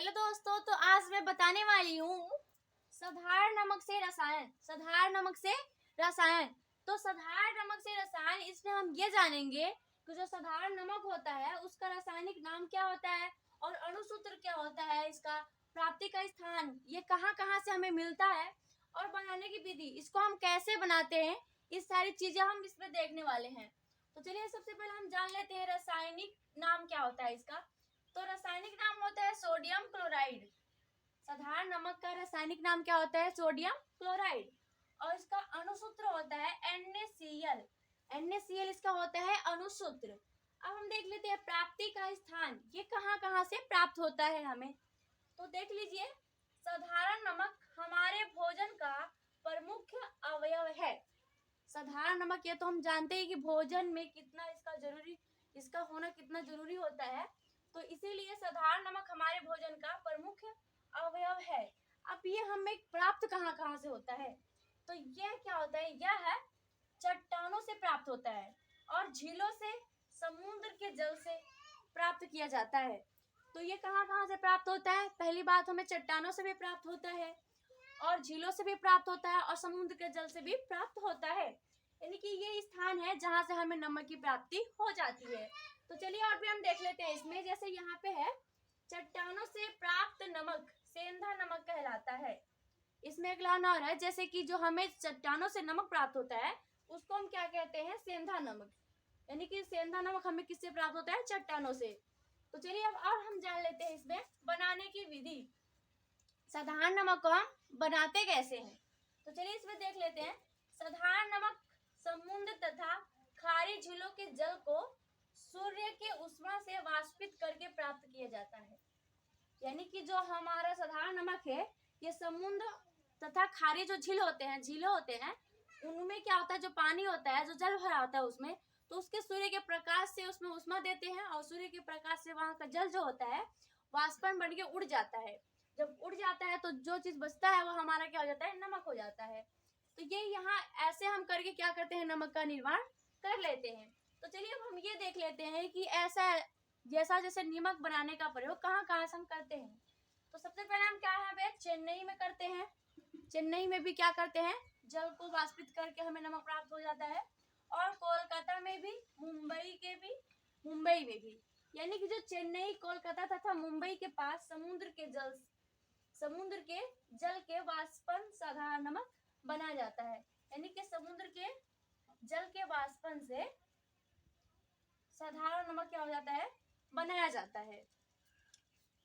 Hello दोस्तों, तो आज मैं बताने वाली हूँ साधारण नमक से रसायन। साधारण नमक से रसायन। तो साधारण नमक से रसायन, इसमें हम ये जानेंगे कि जो साधारण नमक होता है उसका रासायनिक नाम क्या होता है और अणुसूत्र क्या होता है, इसका प्राप्ति का स्थान, ये कहाँ कहाँ से हमें मिलता है और बनाने की विधि, इसको हम कैसे बनाते हैं, इस सारी चीजें हम इसमें देखने वाले हैं। तो चलिए सबसे पहले हम जान लेते हैं रासायनिक नाम क्या होता है इसका। तो रासायनिक नाम होता है सोडियम क्लोराइड। साधारण नमक का रासायनिक नाम क्या होता है? Sodium chloride. और इसका अणुसूत्र होता है NaCl। NaCl इसका होता है अणुसूत्र। अब हम देख लेते हैं प्राप्ति का स्थान, ये कहाँ कहाँ से प्राप्त होता है हमें। तो देख लीजिए, साधारण नमक हमारे भोजन का प्रमुख अवयव है। साधारण नमक, ये तो हम जानते हैं कि भोजन में कितना इसका होना कितना जरूरी होता है, तो इसीलिए साधारण नमक हमारे भोजन का प्रमुख अवयव है। अब ये हमें प्राप्त कहाँ कहाँ से होता है, तो यह क्या होता है, यह है चट्टानों से प्राप्त होता है और झीलों से, समुद्र के जल से प्राप्त किया जाता है। तो ये कहाँ कहाँ से प्राप्त होता है? पहली बात, हमें चट्टानों से भी प्राप्त होता है और झीलों से भी प्राप्त होता है और समुद्र के जल से भी प्राप्त होता है। यानी कि ये स्थान है जहां से हमें नमक की प्राप्ति हो जाती है। तो चलिए और भी हम देख लेते हैं इसमें। जैसे यहाँ पे है चट्टानों से प्राप्त नमक सेंधा नमक कहलाता है। इसमें एक लाइन और है, जैसे कि जो हमें चट्टानों से नमक प्राप्त होता है उसको हम क्या कहते हैं? सेंधा नमक। यानी कि सेंधा नमक हमें किससे प्राप्त होता है? चट्टानों से। तो चलिए अब और हम जान लेते हैं इसमें बनाने की विधि, साधारण नमक को हम बनाते कैसे हैं। तो चलिए इसमें देख लेते हैं। साधारण नमक समुद्र तथा खारी झीलों के जल को सूर्य के उष्मा से वाष्पित करके प्राप्त किया जाता है। यानी कि जो हमारा साधारण नमक है, ये समुद्र तथा खारी जो झीलें होते हैं, उनमें क्या होता है, जो पानी होता है, जो जल भरा होता है उसमें, तो उसके सूर्य के प्रकाश से उसमें उष्मा देते हैं और सूर्य के प्रकाश से वहां का जल जो होता है वाष्पन बन के उड़ जाता है। जब उड़ जाता है तो जो चीज बचता है वो हमारा क्या हो जाता है? नमक हो जाता है। तो ये यहाँ ऐसे हम करके क्या करते हैं? नमक का निर्माण कर लेते हैं। तो चलिए अब हम ये देख लेते हैं कि ऐसा जैसे नमक बनाने का प्रयोग कहाँ कहाँ से हम करते हैं। तो सबसे पहले हम क्या यहाँ पे चेन्नई में करते हैं। चेन्नई में भी क्या करते हैं? जल को वाष्पित करके हमें नमक प्राप्त हो जाता है। और कोलकाता में भी, मुंबई में भी, यानी कि जो चेन्नई, कोलकाता तथा मुंबई के पास समुद्र के जल के वाष्पन साधारण नमक बना जाता है। यानी कि समुद्र के जल के वाष्पन से साधारण नमक क्या हो जाता है? बनाया जाता है।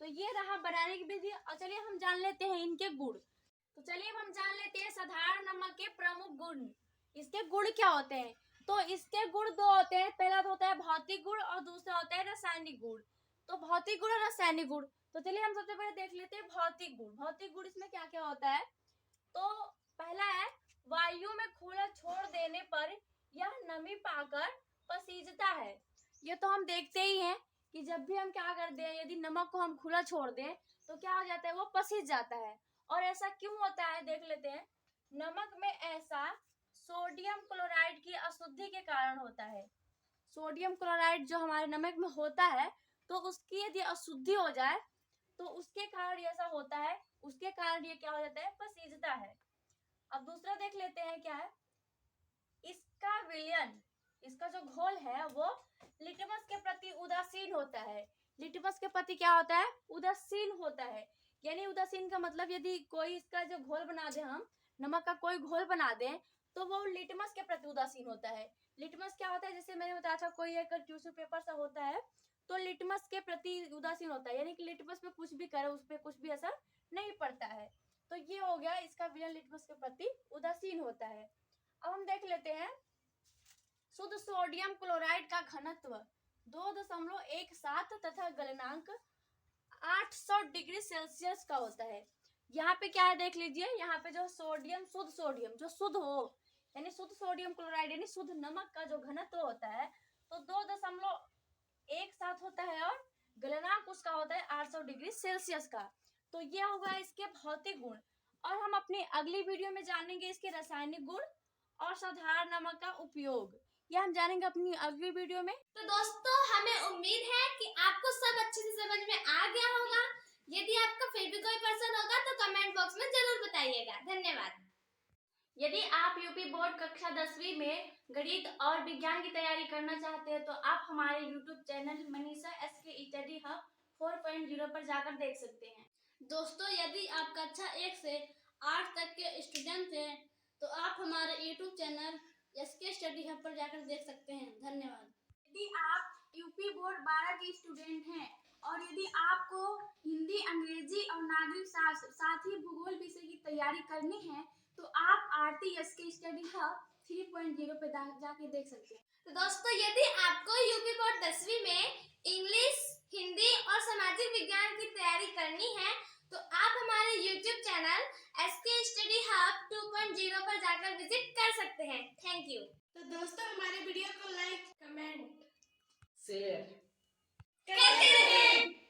तो ये रहा बनाने की विधि। और चलिए हम जान लेते हैं इनके गुण। तो चलिए हम जान लेते हैं साधारण नमक के प्रमुख गुण। इसके गुण क्या होते हैं? तो इसके गुण दो होते हैं। पहला तो होता है भौतिक गुण और दूसरा होता है रासायनिक गुण। तो भौतिक गुण और रासायनिक गुण, तो चलिए हम सबसे पहले देख लेते हैं भौतिक गुण। भौतिक गुण इसमें क्या क्या होता है? तो पहला है वायु में खुला छोड़ देने पर यह नमी पाकर पसीजता है। ये तो हम देखते ही हैं कि जब भी हम क्या करते हैं, यदि नमक को हम खुला छोड़ दें तो क्या हो जाता है? वो पसीज जाता है। और ऐसा क्यों होता है, देख लेते हैं। नमक में ऐसा सोडियम क्लोराइड की अशुद्धि के कारण होता है। सोडियम क्लोराइड जो हमारे नमक में होता है, तो उसकी यदि अशुद्धि हो जाए तो उसके कारण ऐसा होता है। उसके कारण ये क्या हो जाता है? पसीजता है। अब दूसरा देख लेते हैं क्या है। इसका विलयन, इसका जो घोल है वो लिटमस के प्रति उदासीन होता है। लिटमस के प्रति क्या होता है? उदासीन होता है। यानी उदासीन का मतलब, यदि कोई इसका जो घोल बना दे, हम नमक का कोई घोल बना दें, तो वो लिटमस के प्रति उदासीन होता है। लिटमस क्या होता है? जैसे मैंने बताया था, कोई एक टिश्यू पेपर सा होता है, तो लिटमस के प्रति उदासीन होता है। यानी कि लिटमस पे कुछ भी करे, उस पर कुछ भी असर नहीं पड़ता है। तो ये हो गया, इसका विलयन लिटमस के प्रति उदासीन होता है। अब हम देख लेते हैं शुद्ध सोडियम क्लोराइड का घनत्व 2.17 तथा गलनांक 800 डिग्री सेल्सियस का होता है। यहाँ पे क्या है देख लीजिए। यहाँ पे जो सोडियम, शुद्ध सोडियम जो शुद्ध हो, यानी शुद्ध सोडियम क्लोराइड यानी शुद्ध नमक का जो घनत्व होता है, तो 2.17 होता है और गलनांक उसका होता है 800 डिग्री सेल्सियस का। तो ये होगा इसके भौतिक गुण। और हम अपनी अगली वीडियो में जानेंगे इसके रासायनिक गुण और साधारण नमक का उपयोग। यह हम जानेंगे अपनी अगली वीडियो में। तो दोस्तों, हमें उम्मीद है कि आपको सब अच्छे से समझ में आ गया होगा। यदि आप आइएगा। धन्यवाद। यदि आप यूपी बोर्ड कक्षा 10वीं में गणित और विज्ञान की तैयारी करना चाहते हैं तो आप हमारे YouTube channel Manisha SK study hub 4.0 पर जाकर देख सकते हैं। दोस्तों, यदि आप कक्षा 1 से 8 तक के स्टूडेंट हैं तो आप हमारे YouTube channel SK study hub पर जाकर देख सकते हैं। धन्यवाद। यदि आप यूपी बोर्ड 12 के स्टूडेंट हैं और यदि आपको हिंदी, अंग्रेजी और नागरिक शास्त्र साथ ही भूगोल विषय की तैयारी करनी है तो आप आरती एसके स्टडी हब 3.0 पे जाके देख सकते हैं। तो दोस्तों, यदि आपको यूपी बोर्ड 10वीं में इंग्लिश, हिंदी और सामाजिक विज्ञान की तैयारी करनी है तो आप हमारे YouTube channel SK study hub 2.0 पर जाकर विजिट कर सकते हैं। Thank you. तो दोस्तों, हमारे वीडियो को लाइक, कमेंट, शेयर करते रहें।